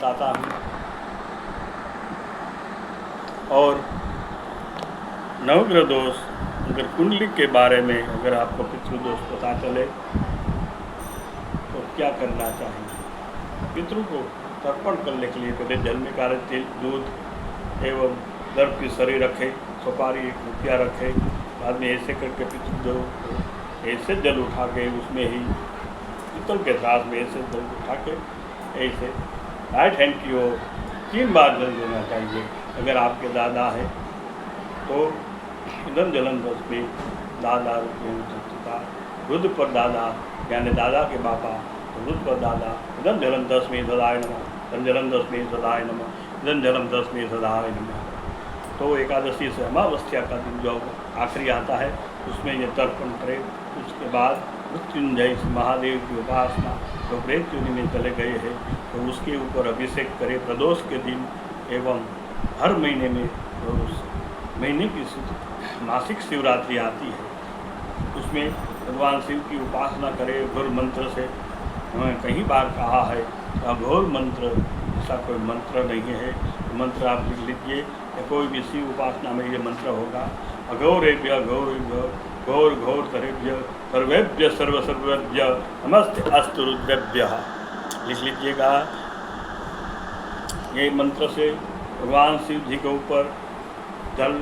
बताता हूँ। और नवग्रह दोष अगर कुंडली के बारे में अगर आपको पितृदोष पता चले तो क्या करना चाहिए। पितृ को तर्पण करने के लिए पहले जल में काले तिल, दूध एवं दर्भ की सरी रखे, सुपारी 1 रुपया रखे। बाद में ऐसे करके पितृ ऐसे जल उठा के उसमें ही पितल के त्रास में ऐसे जल उठा के ऐसे राइट हैंड की ओर 3 बार जल देना चाहिए। अगर आपके दादा है तो इधम जलम दस में दादा रुद्र रुद्र पर दादा यानी दादा के बापा तो रुद्र पर दादा इधम जलम 10 में सदाय नमः, इधम जलम 10 में सदाय नमः, इधम जलम 10 में सदाय नमः। तो एकादशी से अमावस्या का दिन जो आखिरी आता है उसमें ये तर्पण करे। उसके बाद मृत्युंजय महादेव की उपासना तो प्रेत योनि में चले गए हैं तो उसके ऊपर अभिषेक करे प्रदोष के दिन एवं हर महीने में। तो उस महीने की मासिक शिवरात्रि आती है उसमें भगवान शिव की उपासना करे घोर मंत्र से। कई बार कहा है अघोर मंत्र, ऐसा कोई मंत्र नहीं है। मंत्र आप लिख लीजिए, कोई भी शिव उपासना में ये मंत्र होगा। अघोरेभ्य घोरेभ्य घोर घोर तरेभ्य सर्वेभ्य सर्व सर्वेभ्य नमस्ते अस्तु रुद्रेभ्यः लिख लीजिएगा। ये मंत्र से भगवान शिव जी के ऊपर जल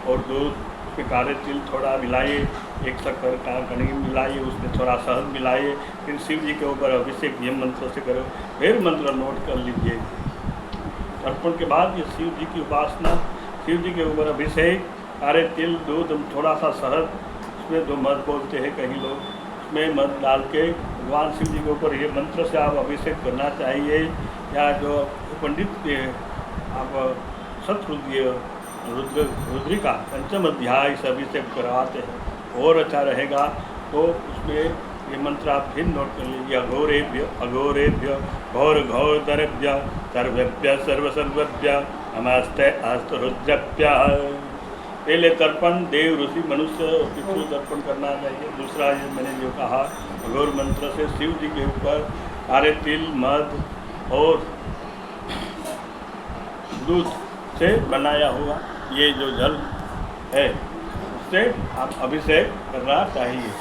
और दूध उसमें काले तिल थोड़ा मिलाइए, 1 शक्कर का कणी मिलाइए, उसमें थोड़ा शहद मिलाइए, फिर शिव जी के ऊपर अभिषेक ये मंत्र से करो। फिर मंत्र नोट कर लीजिए। तर्पण के बाद ये शिव जी की उपासना, शिव जी के ऊपर अभिषेक, काले तिल दूध थोड़ा सा शहद, उसमें जो मध बोलते हैं कहीं लोग, उसमें मध डाल के भगवान शिव जी के ऊपर ये मंत्र से आप अभिषेक करना चाहिए। या जो पंडित आप शतरुद्र रुद्रिका 5म अध्याय से अभिषेक करवाते हैं और अच्छा रहेगा। तो उसमें ये मंत्र आप फिर नोट कर लीजिए। अघोरेभ्य अघोरेभ्य घोर घोर तरेभ्य सर्वेभ्य सर्व सर्वेभ्य नमस्ते अस्तु रुद्रेभ्यः। पहले तर्पण देव ऋषि मनुष्य पितृ तर्पण करना चाहिए। दूसरा ये मैंने जो कहा अघोर मंत्र से शिव जी के ऊपर काले तिल मध और दूध से बनाया हुआ ये जो जल है उससे आप अभिषेक करना चाहिए।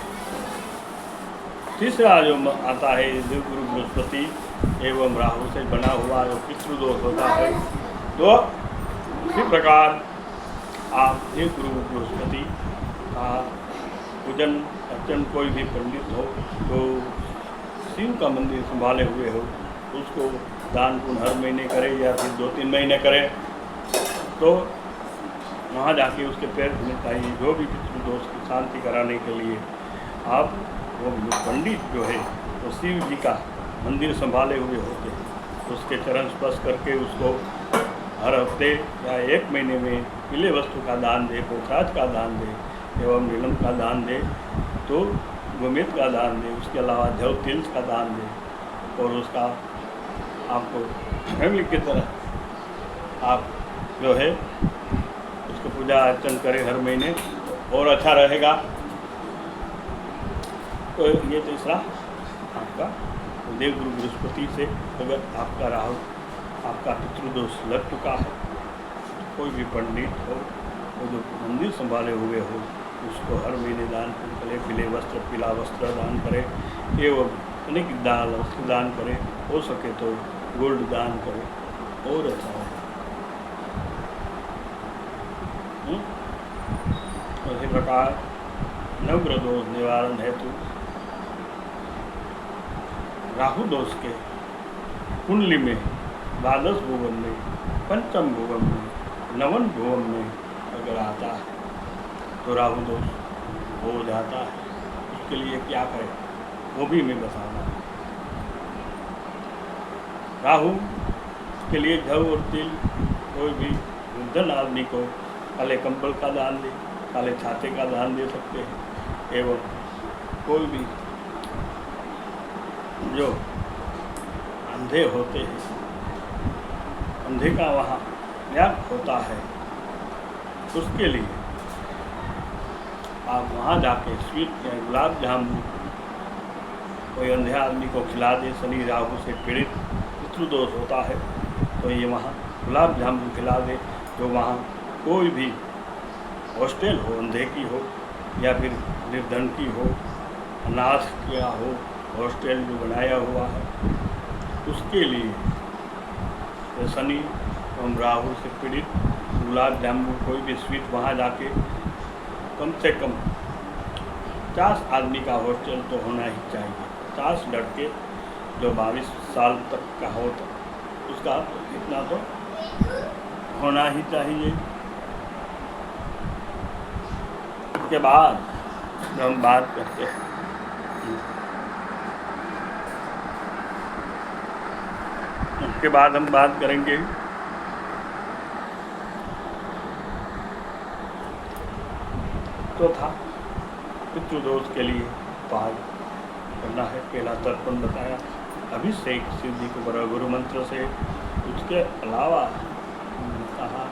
तीसरा जो आता है देवगुरु बृहस्पति एवं राहु से बना हुआ जो पितृदोष होता है तो इसी प्रकार आप देवगुरु बृहस्पति का पूजन अर्चन कोई भी पंडित हो तो शिव का मंदिर संभाले हुए हो उसको दान पुण्य हर महीने करें या फिर 2-3 महीने करें तो वहाँ जाके उसके पैर धुलने चाहिए। जो भी पितृदोष की शांति कराने के लिए आप वो पंडित जो है वो तो शिव जी का मंदिर संभाले हुए होते हैं उसके चरण स्पर्श करके उसको हर हफ्ते या 1 महीने में पीले वस्तु का दान दे, पोखराज का दान दे एवं नीलम का दान दे, तो गोमेद का दान दे, उसके अलावा जव तिल्स का दान दे और उसका आपको फैमिली की तरह आप जो है उसको पूजा अर्चन करें हर महीने और अच्छा रहेगा। तो ये तीसरा आपका देवगुरु बृहस्पति से अगर आपका राहु आपका पितृदोष लग चुका है कोई भी पंडित हो वो जो मंदिर संभाले हुए हो उसको हर महीने दान करे, पीले वस्त्र पीला वस्त्र दान करे एवं अनेक दाल वस्त्र दान करे, हो सके तो गोल्ड दान करे और अच्छा है। इसी प्रकार नवग्रह दोष निवारण हेतु राहु दोष के कुंडली में 12 भुवन में 5म भुवन में 9म भुवन में अगर आता है तो राहु दोष हो जाता है। उसके लिए क्या करें वो भी मैं बताऊंगा। राहु के लिए जव और तिल कोई भी निर्धन आदमी को काले कंबल का दान दे, काले छाते का दान दे सकते हैं एवं कोई भी जो अंधे होते हैं अंधे का वहाँ याग होता है उसके लिए आप वहाँ जाके स्वीट या गुलाब जामुन कोई अंधे आदमी को खिला दे। शनि राहु से पीड़ित पितृदोष होता है तो ये वहाँ गुलाब जामुन खिला दे। जो वहाँ कोई भी हॉस्टल हो, अंधे की हो या फिर निर्धन की हो, अनाथ किया हो, हॉस्टल जो बनाया हुआ है उसके लिए शनि एवं राहु से पीड़ित गुलाब जामुन कोई भी स्वीट वहाँ जाके कम से कम 50 आदमी का हॉस्टल तो होना ही चाहिए। 50 लड़के जो 22 साल तक का हो तो उसका इतना तो होना ही चाहिए। उसके बाद हम बात करते हैं उसके बाद हम बात करेंगे चौथा पितृदोष के लिए उपाय करना है। पहला तर्पण बताया, अभिषेक शिव जी को बड़ा गुरु मंत्र से। उसके अलावा कहा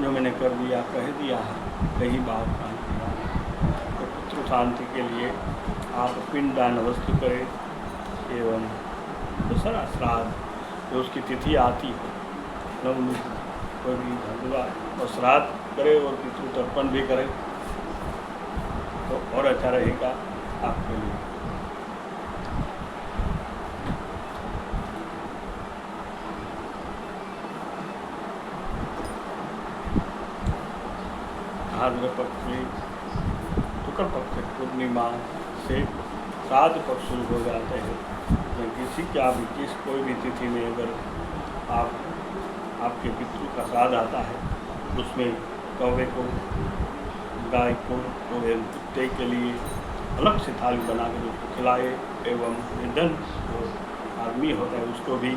जो मैंने कर दिया कह दिया है, कई बात कही तो पितृ शांति के लिए आप पिंडदान अवश्य करें एवं दूसरा श्राद्ध जो उसकी तिथि आती है नवमी कोई भी धन्यवाद और श्राद्ध करें और पितृ तर्पण भी करें तो और अच्छा रहेगा आपके लिए। भाद्र पक्ष में शुक्ल पक्ष पूर्णिमा से श्राद्ध पक्ष शुरू हो जाते हैं। तो किसी क्या भी कोई भी तिथि में अगर आपके पितृ का श्राद्ध आता है उसमें कौवे को, गाय को एवं कुत्ते के लिए अलग से थाली बना कर उसको खिलाए एवं निर्धन जो आदमी होता है उसको भी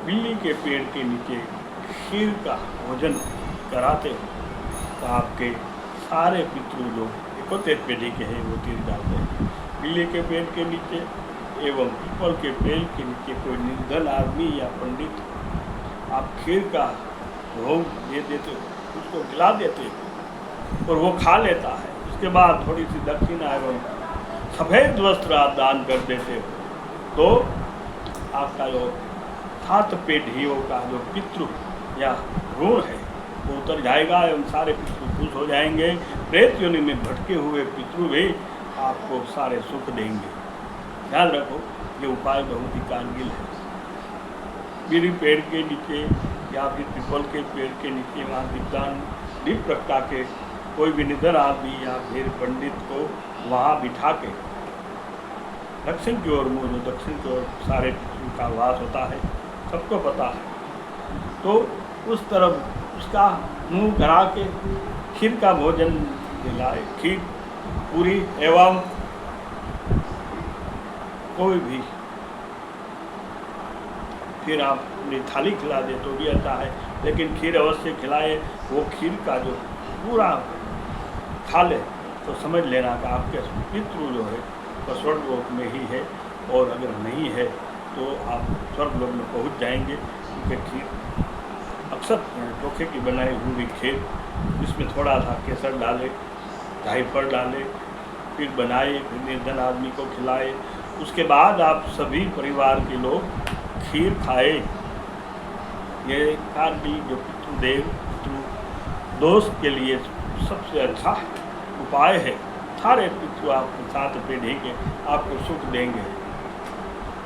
बिल्ली के पेड़ के नीचे खीर का भोजन कराते हो तो आपके सारे पितृ जो 31 पीढ़ी के हैं वो तीर जाते हैं। बिल्ली के पेड़ के नीचे एवं पीपल के पेड़ के नीचे कोई निर्धन आदमी या पंडित आप खीर का भोग दे देते हो, उसको खिला देते हो और वो खा लेता है। उसके बाद थोड़ी सी दक्षिणा एवं सफ़ेद वस्त्र आप दान कर देते हो तो आपका जो 7 पीढ़ियों का जो पितृ या ऋण है वो उतर जाएगा एवं सारे पितृ खुश हो जाएंगे। प्रेत योनि में भटके हुए पितृ भी आपको सारे सुख देंगे। ध्यान रखो ये उपाय बहुत ही कारगर है। बीड़ी पेड़ के नीचे या फिर पीपल के पेड़ के नीचे वहाँ दीपदान दीप प्रगटा के कोई भी निधन आदमी या फिर पंडित को वहाँ बिठा के दक्षिण की ओर मुँह, जो दक्षिण की ओर सारे का वास होता है सबको पता है, तो उस तरफ उसका मुंह करा के खीर का भोजन दिलाए। खीर पूरी एवं कोई भी फिर आप अपनी थाली खिला दे तो भी अच्छा है, लेकिन खीर अवश्य खिलाए। वो खीर का जो पूरा खा ले तो समझ लेना कि आपके पितृ जो है वो स्वर्गलोक में ही है और अगर नहीं है तो आप स्वर्गलोक में पहुंच जाएंगे। क्योंकि खीर अक्सर चोखे की बनाई हुई खीर इसमें थोड़ा सा केसर डाले, जायफल डाले, फिर बनाए, फिर निर्धन आदमी को खिलाए। उसके बाद आप सभी परिवार के लोग खीर खाए। ये कारगिल जो पितृदेव पितृ दोष के लिए सबसे अच्छा उपाय है। सारे पितृ आपको 7 पीढ़ी के आपको सुख देंगे,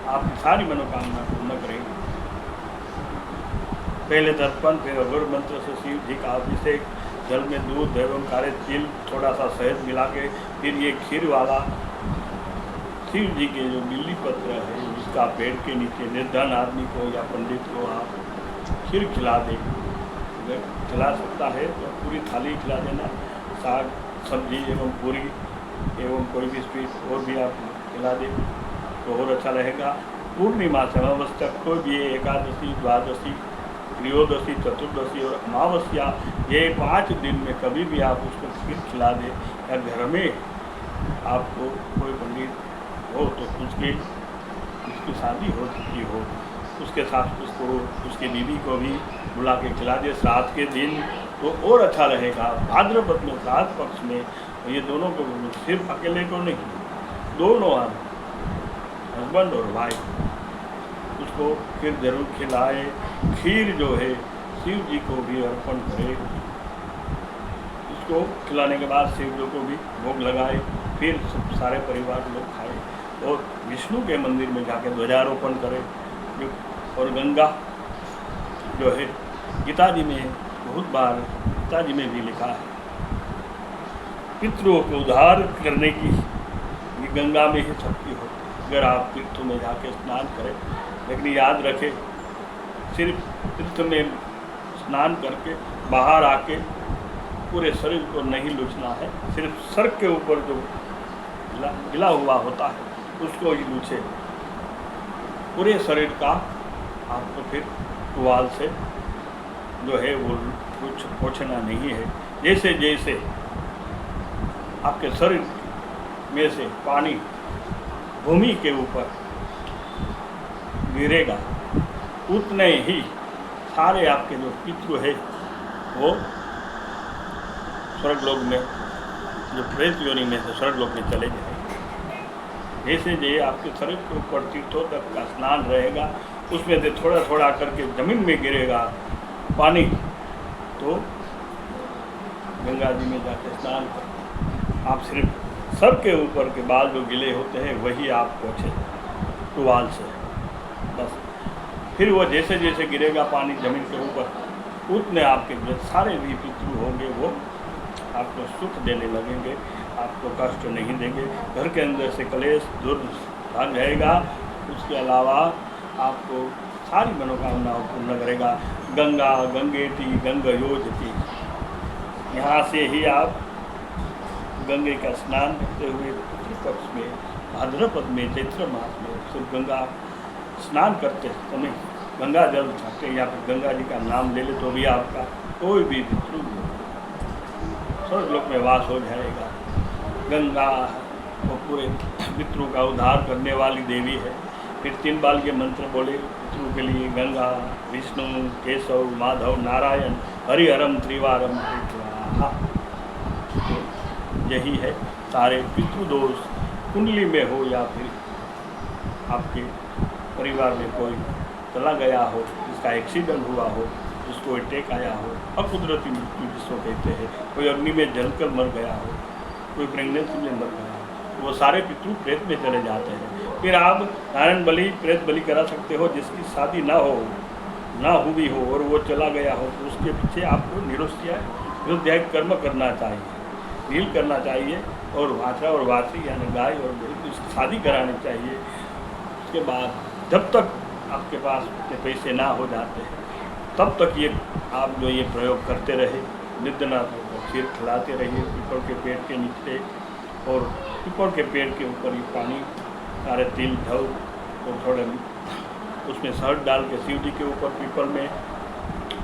आपकी सारी मनोकामना पूर्ण करेंगे। पहले दर्पण, फिर अघोर मंत्र से शिव जी का अभिषेक, जल में दूध एवं काले तिल थोड़ा सा शहद मिला के, फिर ये खीर वाला शिव जी के जो बिल्ली पत्र है उसका पेड़ के नीचे निर्धन आदमी को या पंडित को आप खीर खिला दें। अगर खिला सकता है तो पूरी थाली खिला देना, साग सब्जी एवं पूरी एवं कोई भी स्वीट और भी आप खिला दें तो और अच्छा रहेगा। पूर्णिमा से अमावस्या कोई भी एकादशी, द्वादशी, त्रयोदशी, चतुर्दशी और अमावस्या ये 5 दिन में कभी भी आप उसको खीर खिला दें। या घर में आपको कोई पंडित हो तो उसकी शादी हो चुकी हो उसके साथ उसको उसकी बीवी को भी बुला के खिला दे श्राद्ध के दिन तो और अच्छा रहेगा। भाद्रपद में श्राद्ध पक्ष में और ये दोनों को, सिर्फ अकेले को नहीं, दोनों हस्बैंड और वाइफ उसको फिर जरूर खिलाए। खीर जो है शिव जी को भी अर्पण करे, इसको खिलाने के बाद शिव जी को भी भोग लगाए, फिर सब सारे परिवार लोग खाए और विष्णु के मंदिर में जाके ध्वजारोपण करें। और गंगा जो है गीता जी में बहुत बार, गीता जी में भी लिखा है, पितरों को उद्धार करने की ये गंगा में ही शक्ति हो। अगर आप तीर्थ में जाके स्नान करें, लेकिन याद रखें सिर्फ तीर्थ में स्नान करके बाहर आके पूरे शरीर को नहीं लूछना है, सिर्फ सर के ऊपर जो गिला हुआ होता है उसको ही लूछे। पूरे शरीर का आपको फिर टुवाल से जो है वो कुछ पोंछना नहीं है। जैसे जैसे आपके शरीर में से पानी भूमि के ऊपर गिरेगा, उतने ही सारे आपके जो पितृ है वो स्वर्गलोक में, जो प्रेत योनि में से स्वर्गलोक में चले जाएंगे। जैसे जैसे आपके शरीर के ऊपर तीर्थों तक का स्नान रहेगा, उसमें से थोड़ा थोड़ा करके जमीन में गिरेगा पानी, तो गंगा जी में जाके स्नान करें। आप सिर्फ सर के ऊपर के बाल जो गिले होते हैं वही आप पोंछे टुवाल से, बस। फिर वो जैसे जैसे गिरेगा पानी जमीन के ऊपर, उतने आपके जो सारे भी पितृ होंगे वो आपको सुख देने लगेंगे, आपको कष्ट नहीं देंगे। घर के अंदर से कलेश दूर भाग जाएगा। उसके अलावा आपको सारी मनोकामनाओं पूर्ण करेगा। गंगा गंगेति गंगयोजति, यहाँ से ही आप गंगे का स्नान करते हुए पितृ पक्ष में भाद्रपद में चैत्र मास में सिर्फ गंगा स्नान करते समय गंगा जल छाते या फिर गंगा जी का नाम ले ले तो भी आपका कोई भी पितृ स्वर्गलोक में वास हो जाएगा। गंगा वो पूरे पितरों का उद्धार करने वाली देवी है। फिर 3 बार के मंत्र बोले पितरों के लिए, गंगा विष्णु केशव माधव नारायण हरिहरम त्रिवारम त्रिपुरा। यही है सारे पितृदोष कुंडली में हो या फिर आपके परिवार में कोई चला गया हो, जिसका एक्सीडेंट हुआ हो, जिसको अटैक आया हो, अकुदरती मृत्यु जिसको कहते हैं, कोई अग्नि में जलकर मर गया हो, कोई प्रेगनेंसी में मर गया हो, वो सारे पितृ प्रेत में चले जाते हैं। फिर आप नारायण बलि प्रेत बलि करा सकते हो। जिसकी शादी ना हुई हो और वो चला गया हो तो उसके पीछे आपको निरुद्याय कर्म करना चाहिए, नील करना चाहिए और वाचा और वाची यानी गाय और भेड़ उसकी शादी करानी चाहिए। उसके बाद जब तक आपके पास इतने पैसे ना हो जाते हैं तब तक ये आप जो ये प्रयोग करते रहे। नित्यनाथ को खीर खिलाते रहिए पीपल के पेड़ के नीचे, और पीपल के पेड़ के ऊपर ये पानी सारे तिल ढव और थोड़े उसमें शहद डाल के शिव जी के ऊपर पीपल में,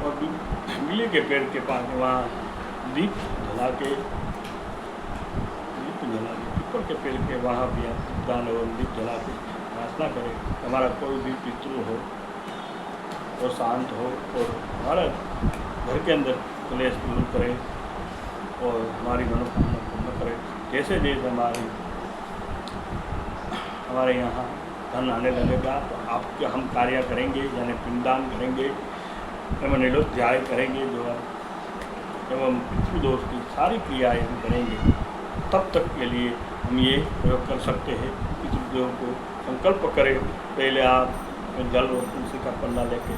और मिले के पेड़ के पास वहाँ दीप जला के पीपल के पेड़ के वहाँ भी आप दान और दीप जला के प्रार्थना करें। हमारा कोई भी पितृ हो और शांत हो और हमारा घर के अंदर क्लेश दूर करें और हमारी मनोकामना पूर्ण करें। जैसे जैसे हमारे यहाँ धन आने लगेगा तो आपके हम कार्य करेंगे, यानी पिंडदान करेंगे एवं निरुद्याय करेंगे जो एवं पितृदोष की सारी क्रियाएँ हम करेंगे। तब तक के लिए हम ये प्रयोग कर सकते हैं। पितृदेव को संकल्प करें, पहले आप जल और तुलसी का पन्ना लेके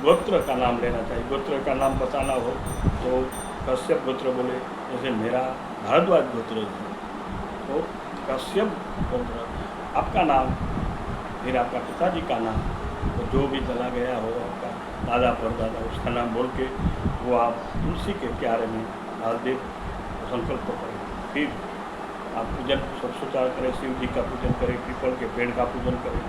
गोत्र का नाम लेना चाहिए। गोत्र का नाम बताना हो तो कश्यप गोत्र बोले, जैसे मेरा भारद्वाज गोत्र है तो कश्यप गोत्र आपका नाम, फिर आपका पिताजी का नाम, तो जो भी चला गया हो आपका दादा परदादा उसका नाम बोल के वो आप तुलसी के क्यारे में डाल दे, संकल्प करें। फिर आप पूजन स्वच्छता करें, शिव जी का पूजन करें, पीपल के पेड़ का पूजन करें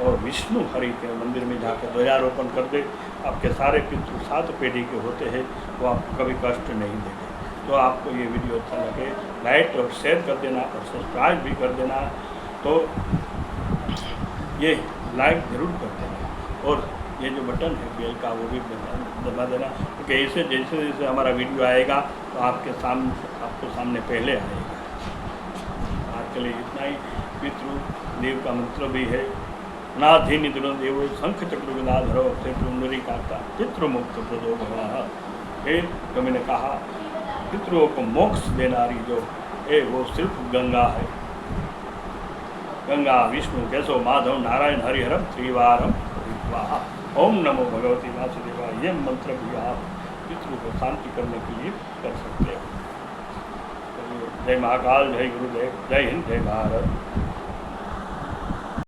और विष्णु हरि के मंदिर में जाकर ध्वजारोपण कर दे। आपके सारे पितृ 7 पीढ़ी के होते हैं, वो आपको कभी कष्ट नहीं देंगे। तो आपको ये वीडियो अच्छा लगे लाइक और शेयर कर देना और सब्सक्राइब भी कर देना। तो ये लाइक ज़रूर कर देना और ये जो बटन है बेल का वो भी दबा देना, क्योंकि ऐसे जैसे जैसे हमारा वीडियो आएगा तो आपको सामने पहले आएगा। के लिए इतना ही पितृ देव का मंत्र भी है। नाधि निद्र देव शंख चक्र गदाधरो से पुंडरी काटा पितृमुक्त प्रदो भवा। फिर कवि ने कहा पितरों को मोक्ष देनारी जो है वो सिर्फ गंगा है। गंगा विष्णु केशव माधव नारायण हरिहरम त्रिवारम वाह। ओम नमो भगवती वासुदेवाय। ये मंत्र भी आप पितरों को शांति करने के लिए कर सकते हो। जय महाकाल, जय गुरुदेव, जय हिंद, जय भारत।